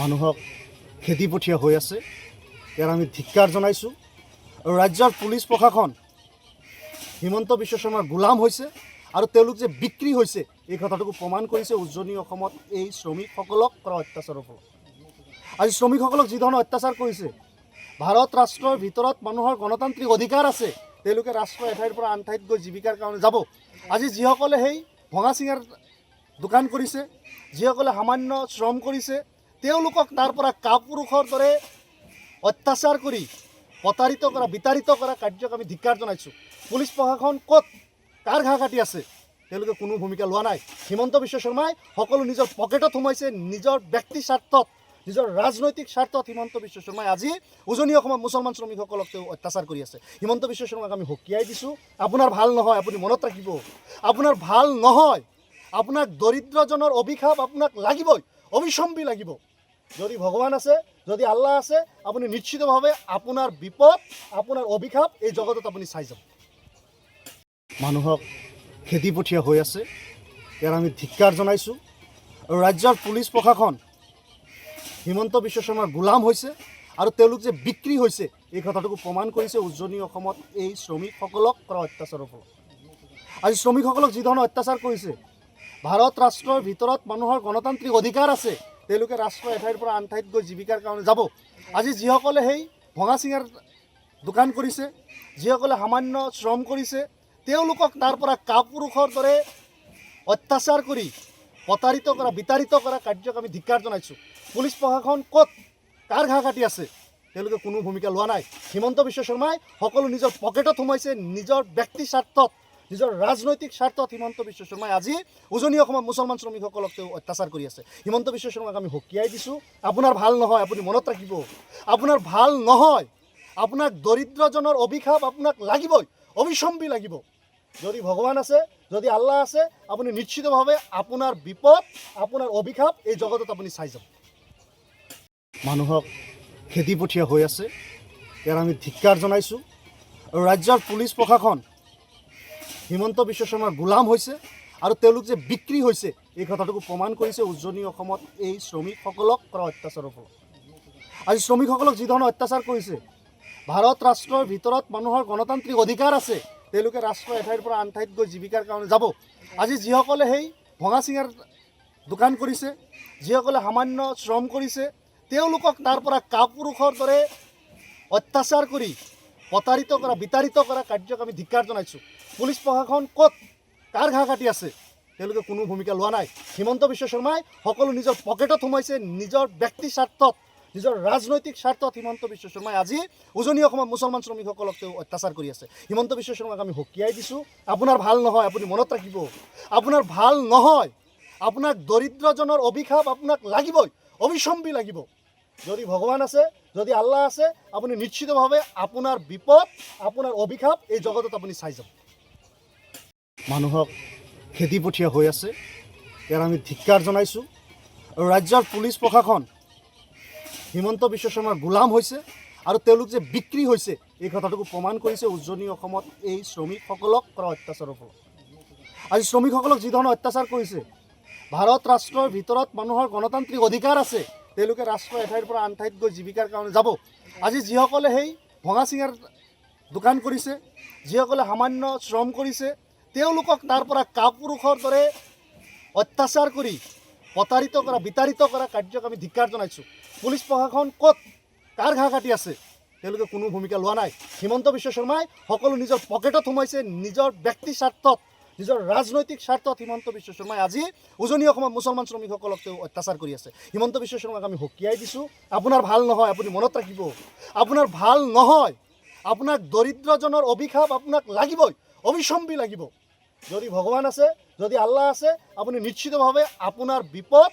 মানুহক খেদি পঠিয়া হৈ আছে। ইয়াৰ আমি ধিক্কাৰ জনাইছোঁ। আৰু ৰাজ্যৰ পুলিচ প্ৰশাসন হিমন্ত বিশ্ব শৰ্মাৰ গোলাম হৈছে আৰু তেওঁলোক যে বিক্ৰী হৈছে এই কথাটোকো প্ৰমাণ কৰিছে উজনি অসমত এই শ্ৰমিকসকলক কৰা অত্যাচাৰৰ ফলত। আজি শ্ৰমিকসকলক যি ধৰণৰ অত্যাচাৰ কৰিছে, ভাৰত ৰাষ্ট্ৰৰ ভিতৰত মানুহৰ গণতান্ত্ৰিক অধিকাৰ আছে, তেওঁলোকে ৰাষ্ট্ৰৰ এঠাইৰ পৰা আন ঠাইত গৈ জীৱিকাৰ কাৰণে যাব। আজি যিসকলে সেই ভঙা চিঙাৰ দোকান কৰিছে, যিসকলে সামান্য শ্ৰম কৰিছে, তেওঁলোকক তাৰ পৰা কাপুৰুষৰ দৰে অত্যাচাৰ কৰি প্ৰতাৰিত কৰা, বিতাড়িত কৰা কাৰ্যক আমি ধিক্কাৰ জনাইছোঁ। পুলিচ প্ৰশাসন ক'ত কাৰ ঘাঁহ কাটি আছে, তেওঁলোকে কোনো ভূমিকা লোৱা নাই। হিমন্ত বিশ্ব শৰ্মাই সকলো নিজৰ পকেটত সোমাইছে, নিজৰ ব্যক্তি স্বাৰ্থত, নিজৰ ৰাজনৈতিক স্বাৰ্থত হিমন্ত বিশ্ব শৰ্মাই আজি উজনি অসমত মুছলমান শ্ৰমিকসকলক তেওঁ অত্যাচাৰ কৰি আছে। হিমন্ত বিশ্ব শৰ্মাক আমি সকীয়াই দিছোঁ, আপোনাৰ ভাল নহয়, আপুনি মনত ৰাখিব, আপোনাৰ ভাল নহয়। আপোনাক দৰিদ্ৰজনৰ অভিশাপ আপোনাক লাগিবই, অবিচম্বি লাগিব। যদি ভগৱান আছে, যদি আল্লাহ আছে, আপুনি নিশ্চিতভাৱে আপোনাৰ বিপদ, আপোনাৰ অভিশাপ এই জগতত আপুনি চাই যাব। মানুহক খেদি পঠিয়া হৈ আছে। ইয়াৰ আমি ধিক্কাৰ জনাইছোঁ। আৰু ৰাজ্যৰ পুলিচ প্ৰশাসন হিমন্ত বিশ্ব শৰ্মাৰ গোলাম হৈছে আৰু তেওঁলোক যে বিক্ৰী হৈছে এই কথাটোকো প্ৰমাণ কৰিছে উজনি অসমত এই শ্ৰমিকসকলক কৰা অত্যাচাৰৰ ফলত। আজি শ্ৰমিকসকলক যি ধৰণৰ অত্যাচাৰ কৰিছে, ভাৰত ৰাষ্ট্ৰৰ ভিতৰত মানুহৰ গণতান্ত্ৰিক অধিকাৰ আছে, তেওঁলোকে ৰাষ্ট্ৰৰ এঠাইৰ পৰা আন ঠাইত গৈ জীৱিকাৰ কাৰণে যাব। আজি যিসকলে সেই ভঙা চিঙাৰ দোকান কৰিছে, যিসকলে সামান্য শ্ৰম কৰিছে, তেওঁলোকক তাৰ পৰা কাপুৰুষৰ দৰে অত্যাচাৰ কৰি প্ৰতাৰিত কৰা, বিতাড়িত কৰা কাৰ্যক আমি ধিক্কাৰ জনাইছোঁ। পুলিচ প্ৰশাসন ক'ত কাৰ ঘাঁহ কাটি আছে, তেওঁলোকে কোনো ভূমিকা লোৱা নাই। হিমন্ত বিশ্ব শৰ্মাই সকলো নিজৰ পকেটত সোমাইছে, নিজৰ ব্যক্তি স্বাৰ্থত, নিজৰ ৰাজনৈতিক স্বাৰ্থত হিমন্ত বিশ্ব শৰ্মাই আজি উজনি অসমত মুছলমান শ্ৰমিকসকলক তেওঁ অত্যাচাৰ কৰি আছে। হিমন্ত বিশ্ব শৰ্মাক আমি সকীয়াই দিছোঁ, আপোনাৰ ভাল নহয়, আপুনি মনত ৰাখিব, আপোনাৰ ভাল নহয়। আপোনাক দৰিদ্ৰজনৰ অভিশাপ আপোনাক লাগিবই, অবিচম্বি লাগিব। যদি ভগৱান আছে, যদি আল্লাহ আছে, আপুনি নিশ্চিতভাৱে আপোনাৰ বিপদ, আপোনাৰ অভিশাপ এই জগতত আপুনি চাই যাব। মানুহক খেদি পঠিয়া হৈ আছে। ইয়াৰ আমি ধিক্কাৰ জনাইছোঁ। আৰু ৰাজ্যৰ পুলিচ প্ৰশাসন হিমন্ত বিশ্ব শৰ্মাৰ গোলাম হৈছে আৰু তেওঁলোক যে বিক্ৰী হৈছে এই কথাটোকো প্ৰমাণ কৰিছে উজনি অসমত এই শ্ৰমিকসকলক কৰা অত্যাচাৰৰ ফলত। আজি শ্ৰমিকসকলক যি ধৰণৰ অত্যাচাৰ কৰিছে, ভাৰত ৰাষ্ট্ৰৰ ভিতৰত মানুহৰ গণতান্ত্ৰিক অধিকাৰ আছে, তেওঁলোকে ৰাষ্ট্ৰৰ এঠাইৰ পৰা আন ঠাইত গৈ জীৱিকাৰ কাৰণে যাব। আজি যিসকলে সেই ভঙা চিঙাৰ দোকান কৰিছে, যিসকলে সামান্য শ্ৰম কৰিছে, তেওঁলোকক তাৰ পৰা কাপুৰুষৰ দৰে অত্যাচাৰ কৰি প্ৰতাৰিত কৰা, বিতাড়িত কৰা কাৰ্যক আমি ধিক্কাৰ জনাইছোঁ। পুলিচ প্ৰশাসন ক'ত কাৰ ঘাঁহ কাটি আছে, তেওঁলোকে কোনো ভূমিকা লোৱা নাই। হিমন্ত বিশ্ব শৰ্মাই সকলো নিজৰ পকেটত সোমাইছে, নিজৰ ব্যক্তি স্বাৰ্থত, নিজৰ ৰাজনৈতিক স্বাৰ্থত হিমন্ত বিশ্ব শৰ্মাই আজি উজনি অসমত মুছলমান শ্ৰমিকসকলক তেওঁ অত্যাচাৰ কৰি আছে। হিমন্ত বিশ্ব শৰ্মাক আমি সকীয়াই দিছোঁ, আপোনাৰ ভাল নহয়, আপুনি মনত ৰাখিব, আপোনাৰ ভাল নহয়। আপোনাক দৰিদ্ৰজনৰ অভিশাপ আপোনাক লাগিবই, অবিচম্বি লাগিব। যদি ভগৱান আছে, যদি আল্লাহ আছে, আপুনি নিশ্চিতভাৱে আপোনাৰ বিপদ, আপোনাৰ অভিশাপ এই জগতত আপুনি চাই যাব। মানুহক খেদি পঠিয়া হৈ আছে। ইয়াৰ আমি ধিক্কাৰ জনাইছোঁ। আৰু ৰাজ্যৰ পুলিচ প্ৰশাসন হিমন্ত বিশ্ব শৰ্মাৰ গোলাম হৈছে আৰু তেওঁলোক যে বিক্ৰী হৈছে এই কথাটোকো প্ৰমাণ কৰিছে উজনি অসমত এই শ্ৰমিকসকলক কৰা অত্যাচাৰৰ ফলত। আজি শ্ৰমিকসকলক যি ধৰণৰ অত্যাচাৰ কৰিছে, ভাৰত ৰাষ্ট্ৰৰ ভিতৰত মানুহৰ গণতান্ত্ৰিক অধিকাৰ আছে, তেওঁলোকে ৰাষ্ট্ৰৰ এঠাইৰ পৰা আন ঠাইত গৈ জীৱিকাৰ কাৰণে যাব। আজি যিসকলে সেই ভঙা চিঙাৰ দোকান কৰিছে, যিসকলে সামান্য শ্ৰম কৰিছে, তেওঁলোকক তাৰ পৰা কাপুৰুষৰ দৰে অত্যাচাৰ কৰি প্ৰতাৰিত কৰা, বিতাড়িত কৰা কাৰ্যক আমি ধিক্কাৰ জনাইছোঁ। পুলিচ প্ৰশাসন ক'ত কাৰ ঘাঁহ কাটি আছে, তেওঁলোকে কোনো ভূমিকা লোৱা নাই। হিমন্ত বিশ্ব শৰ্মাই সকলো নিজৰ পকেটত সোমাইছে, নিজৰ ব্যক্তি স্বাৰ্থত, নিজৰ ৰাজনৈতিক স্বাৰ্থত হিমন্ত বিশ্ব শৰ্মাই আজি উজনি অসমত মুছলমান শ্ৰমিকসকলক তেওঁ অত্যাচাৰ কৰি আছে। হিমন্ত বিশ্ব শৰ্মাক আমি সকীয়াই দিছোঁ, আপোনাৰ ভাল নহয়, আপুনি মনত ৰাখিব, আপোনাৰ ভাল নহয়। আপোনাক দৰিদ্ৰজনৰ অভিশাপ আপোনাক লাগিবই, অবিচম্বি লাগিব। যদি ভগৱান আছে, যদি আল্লাহ আছে, আপুনি নিশ্চিতভাৱে আপোনাৰ বিপদ,